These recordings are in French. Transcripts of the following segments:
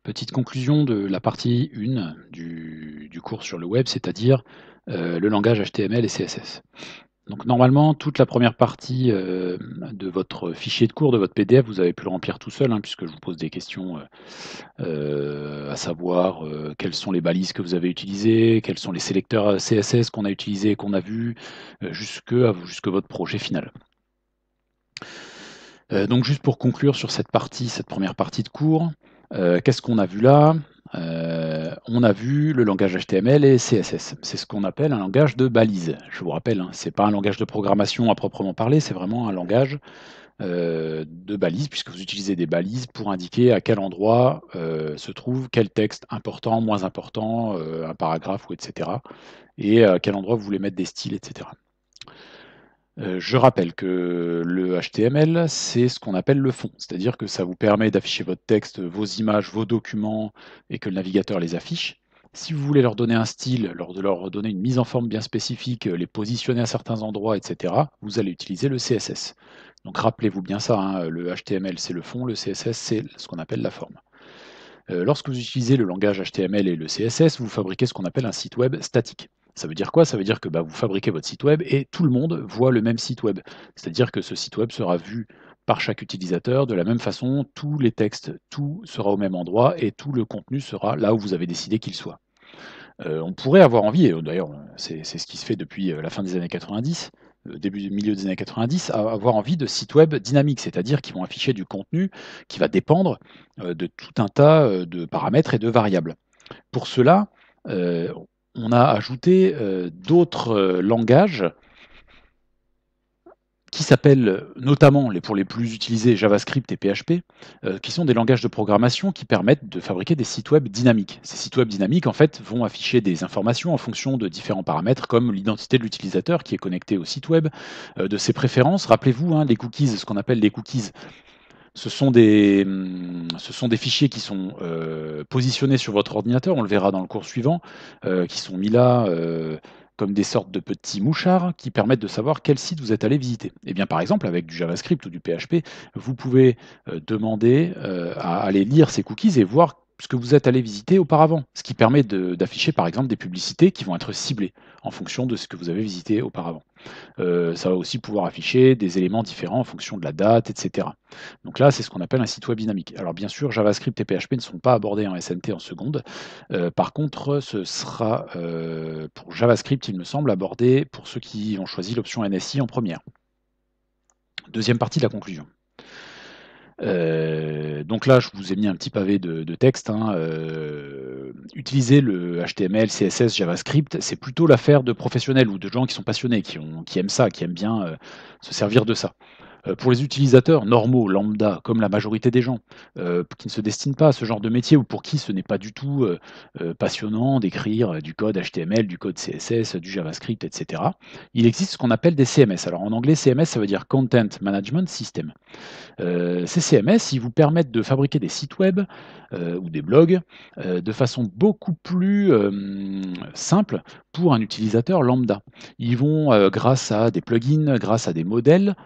Petite conclusion de la partie 1 du cours sur le web, c'est-à-dire, le langage HTML et CSS. Donc normalement, toute la première partie, de votre fichier de cours, de votre PDF, vous avez pu le remplir tout seul, hein, puisque je vous pose des questions, à savoir, quelles sont les balises que vous avez utilisées, quels sont les sélecteurs, CSS qu'on a utilisés et qu'on a vus, jusque votre projet final. Donc juste pour conclure sur cette première partie de cours, qu'est-ce qu'on a vu là? On a vu le langage HTML et CSS. C'est ce qu'on appelle un langage de balise. Je vous rappelle, hein, c'est pas un langage de programmation à proprement parler, c'est vraiment un langage, de balise puisque vous utilisez des balises pour indiquer à quel endroit, se trouve quel texte important, moins important, un paragraphe ou et cetera et à quel endroit vous voulez mettre des styles et cetera. Je rappelle que le HTML, c'est ce qu'on appelle le fond, c'est-à-dire que ça vous permet d'afficher votre texte, vos images, vos documents et que le navigateur les affiche. Si vous voulez leur donner un style, leur donner une mise en forme bien spécifique, les positionner à certains endroits et cetera, vous allez utiliser le CSS. Donc rappelez-vous bien ça, hein, le HTML c'est le fond, le CSS c'est ce qu'on appelle la forme. Lorsque vous utilisez le langage HTML et le CSS, vous fabriquez ce qu'on appelle un site web statique. Ça veut dire quoi? Ça veut dire que vous fabriquez votre site web et tout le monde voit le même site web. C'est-à-dire que ce site web sera vu par chaque utilisateur de la même façon, tous les textes, tout sera au même endroit et tout le contenu sera là où vous avez décidé qu'il soit. On pourrait avoir envie, et d'ailleurs c'est ce qui se fait depuis la fin des années 90, milieu des années 90, à avoir envie de sites web dynamiques, c'est-à-dire qui vont afficher du contenu qui va dépendre de tout un tas de paramètres et de variables. Pour cela, on a ajouté d'autres langages qui s'appellent notamment, pour les plus utilisés, JavaScript et PHP, qui sont des langages de programmation qui permettent de fabriquer des sites web dynamiques. Ces sites web dynamiques, en fait, vont afficher des informations en fonction de différents paramètres, comme l'identité de l'utilisateur qui est connecté au site web, de ses préférences. Rappelez-vous, hein, les cookies, ce qu'on appelle les cookies, ce sont des fichiers qui sont positionnés sur votre ordinateur, on le verra dans le cours suivant, qui sont mis là comme des sortes de petits mouchards qui permettent de savoir quel site vous êtes allé visiter. Et bien par exemple, avec du JavaScript ou du PHP, vous pouvez demander à aller lire ces cookies et voir ce que vous êtes allé visiter auparavant, ce qui permet d'afficher par exemple des publicités qui vont être ciblées en fonction de ce que vous avez visité auparavant. Ça va aussi pouvoir afficher des éléments différents en fonction de la date, et cetera. Donc là, c'est ce qu'on appelle un site web dynamique. Alors bien sûr, JavaScript et PHP ne sont pas abordés en SNT en seconde. Par contre, ce sera, pour JavaScript, il me semble, abordé pour ceux qui ont choisi l'option NSI en première. Deuxième partie de la conclusion. Donc là, je vous ai mis un petit pavé de texte, hein, utiliser le HTML, CSS, JavaScript, c'est plutôt l'affaire de professionnels ou de gens qui sont passionnés, qui aiment ça, qui aiment bien, se servir de ça. Pour les utilisateurs normaux, lambda, comme la majorité des gens, qui ne se destinent pas à ce genre de métier ou pour qui ce n'est pas du tout, passionnant d'écrire, du code HTML, du code CSS, du JavaScript et cetera, il existe ce qu'on appelle des CMS. Alors en anglais, CMS, ça veut dire Content Management System. Ces CMS, ils vous permettent de fabriquer des sites web ou des blogs de façon beaucoup plus simple pour un utilisateur lambda. Ils vont, grâce à des plugins, grâce à des modèles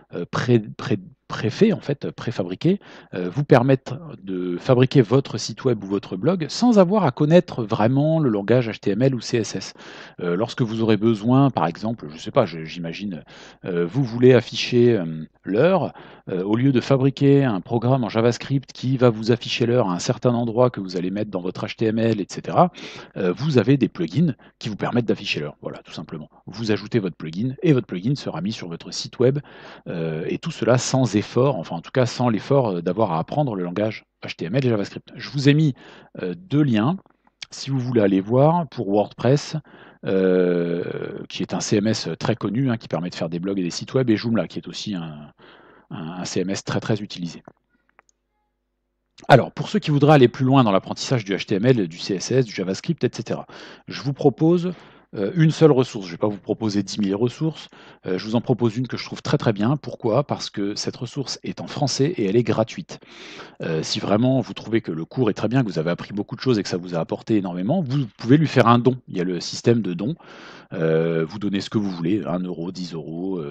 préfaits, en fait, préfabriqués, vous permettre de fabriquer votre site web ou votre blog sans avoir à connaître vraiment le langage HTML ou CSS. Lorsque vous aurez besoin, par exemple, je ne sais pas, j'imagine, vous voulez afficher l'heure, au lieu de fabriquer un programme en JavaScript qui va vous afficher l'heure à un certain endroit que vous allez mettre dans votre HTML, et cetera, vous avez des plugins qui vous permettent d'afficher l'heure. Voilà, tout simplement. Vous ajoutez votre plugin et votre plugin sera mis sur votre site web et tout cela sans effort, enfin en tout cas sans l'effort d'avoir à apprendre le langage HTML et JavaScript. Je vous ai mis deux liens si vous voulez aller voir pour WordPress, qui est un CMS très connu, hein, qui permet de faire des blogs et des sites web, et Joomla, qui est aussi un CMS très très utilisé. Alors, pour ceux qui voudraient aller plus loin dans l'apprentissage du HTML, du CSS, du JavaScript, etc., je vous propose une seule ressource. Je ne vais pas vous proposer 10 000 ressources. Je vous en propose une que je trouve très très bien. Pourquoi? Parce que cette ressource est en français et elle est gratuite. Si vraiment vous trouvez que le cours est très bien, que vous avez appris beaucoup de choses et que ça vous a apporté énormément, vous pouvez lui faire un don. Il y a le système de don. Vous donnez ce que vous voulez, 1 euro, 10 euros.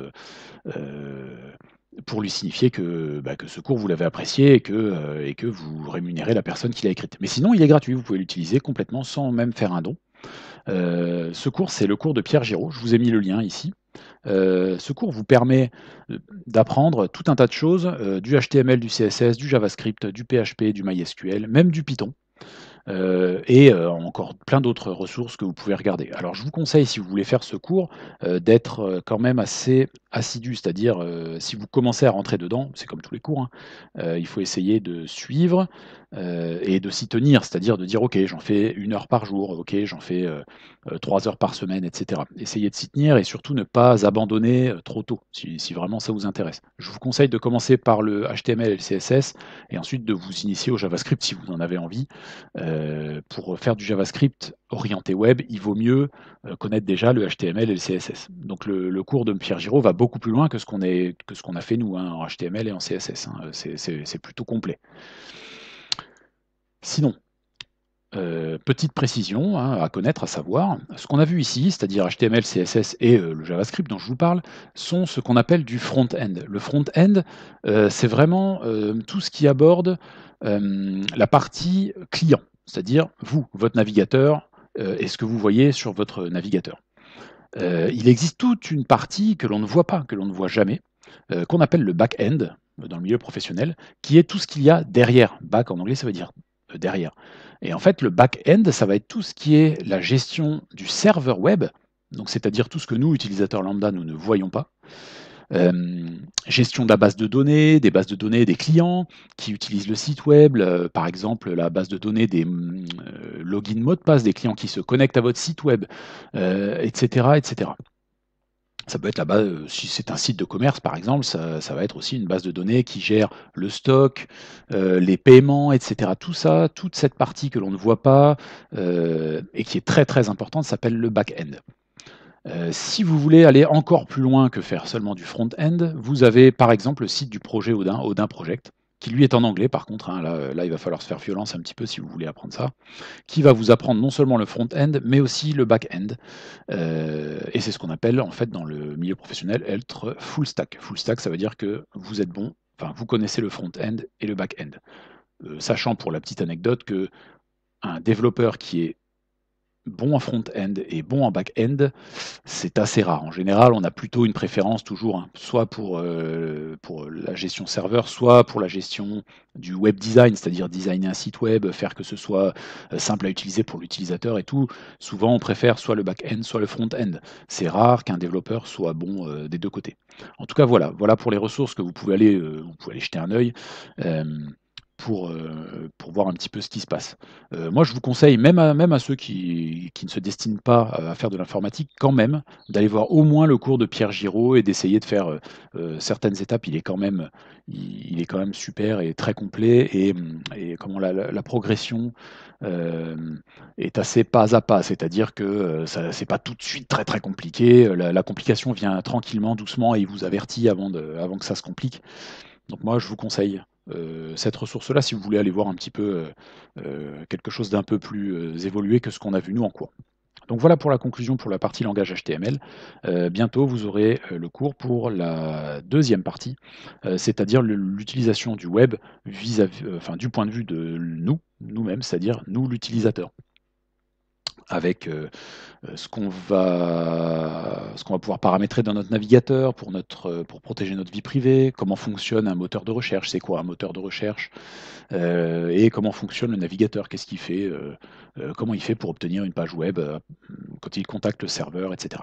pour lui signifier que, que ce cours vous l'avez apprécié et que vous rémunérez la personne qui l'a écrite. Mais sinon, il est gratuit, vous pouvez l'utiliser complètement sans même faire un don. Ce cours, c'est le cours de Pierre Giraud, je vous ai mis le lien ici. Ce cours vous permet, d'apprendre tout un tas de choses, du HTML, du CSS, du JavaScript, du PHP, du MySQL, même du Python. Encore plein d'autres ressources que vous pouvez regarder. Alors je vous conseille, si vous voulez faire ce cours, d'être, quand même assez assidu. C'est-à-dire, si vous commencez à rentrer dedans, c'est comme tous les cours, hein, il faut essayer de suivre, et de s'y tenir. C'est-à-dire de dire: «OK, j'en fais 1 heure par jour, OK, j'en fais, 3 heures par semaine» et cetera. Essayez de s'y tenir et surtout ne pas abandonner, trop tôt, si vraiment ça vous intéresse. Je vous conseille de commencer par le HTML et le CSS et ensuite de vous initier au JavaScript si vous en avez envie. Pour faire du JavaScript orienté web, il vaut mieux, connaître déjà le HTML et le CSS. Donc le cours de Pierre Giraud va beaucoup plus loin que ce qu'on a fait nous, hein, en HTML et en CSS, hein, c'est plutôt complet. Sinon, petite précision, hein, à connaître, à savoir, ce qu'on a vu ici, c'est-à-dire HTML, CSS et le JavaScript dont je vous parle, sont ce qu'on appelle du front-end. Le front-end, c'est vraiment, tout ce qui aborde, la partie client, c'est-à-dire vous, votre navigateur, et ce que vous voyez sur votre navigateur. Il existe toute une partie que l'on ne voit pas, que l'on ne voit jamais, qu'on appelle le back-end, dans le milieu professionnel, qui est tout ce qu'il y a derrière. Back en anglais, ça veut dire, derrière. Et en fait, le back-end, ça va être tout ce qui est la gestion du serveur web, donc c'est-à-dire tout ce que nous, utilisateurs lambda, nous ne voyons pas. Gestion de la base de données, des bases de données des clients qui utilisent le site web, par exemple la base de données des login mots de passe des clients qui se connectent à votre site web, et cetera, et cetera. Ça peut être la base, si c'est un site de commerce par exemple, ça va être aussi une base de données qui gère le stock, les paiements, et cetera. Tout ça, toute cette partie que l'on ne voit pas, et qui est très, très importante, s'appelle le back-end. Si vous voulez aller encore plus loin que faire seulement du front-end, vous avez par exemple le site du projet Odin, Odin Project, qui lui est en anglais par contre, hein, là il va falloir se faire violence un petit peu si vous voulez apprendre ça, qui va vous apprendre non seulement le front-end, mais aussi le back-end. Et c'est ce qu'on appelle en fait dans le milieu professionnel être full stack. Full stack, ça veut dire que vous êtes bon, enfin vous connaissez le front-end et le back-end. Sachant pour la petite anecdote que un développeur qui est bon en front-end et bon en back-end, c'est assez rare. En général, on a plutôt une préférence toujours, hein, soit pour la gestion serveur, soit pour la gestion du web design, c'est-à-dire designer un site web, faire que ce soit simple à utiliser pour l'utilisateur et tout. Souvent, on préfère soit le back-end, soit le front-end. C'est rare qu'un développeur soit bon des deux côtés. En tout cas, voilà pour les ressources que vous pouvez aller jeter un œil. Euh, pour voir un petit peu ce qui se passe. Moi, je vous conseille, même à ceux qui ne se destinent pas à faire de l'informatique, quand même, d'aller voir au moins le cours de Pierre Giraud et d'essayer de faire certaines étapes. Il est quand même super et très complet et comment la progression euh, est assez pas à pas, c'est-à-dire que ça, c'est pas tout de suite très très compliqué. La complication vient tranquillement, doucement et il vous avertit avant que ça se complique. Donc moi, je vous conseille, cette ressource-là si vous voulez aller voir un petit peu, quelque chose d'un peu plus, évolué que ce qu'on a vu nous en cours. Donc voilà pour la conclusion pour la partie langage HTML. Bientôt vous aurez, le cours pour la deuxième partie, c'est-à-dire l'utilisation du web vis-à-vis enfin du point de vue de nous-mêmes, c'est-à-dire nous l'utilisateur. Avec, ce qu'on va pouvoir paramétrer dans notre navigateur pour protéger notre vie privée, comment fonctionne un moteur de recherche, c'est quoi un moteur de recherche, et comment fonctionne le navigateur, qu'est-ce qu'il fait, comment il fait pour obtenir une page web, quand il contacte le serveur, etc.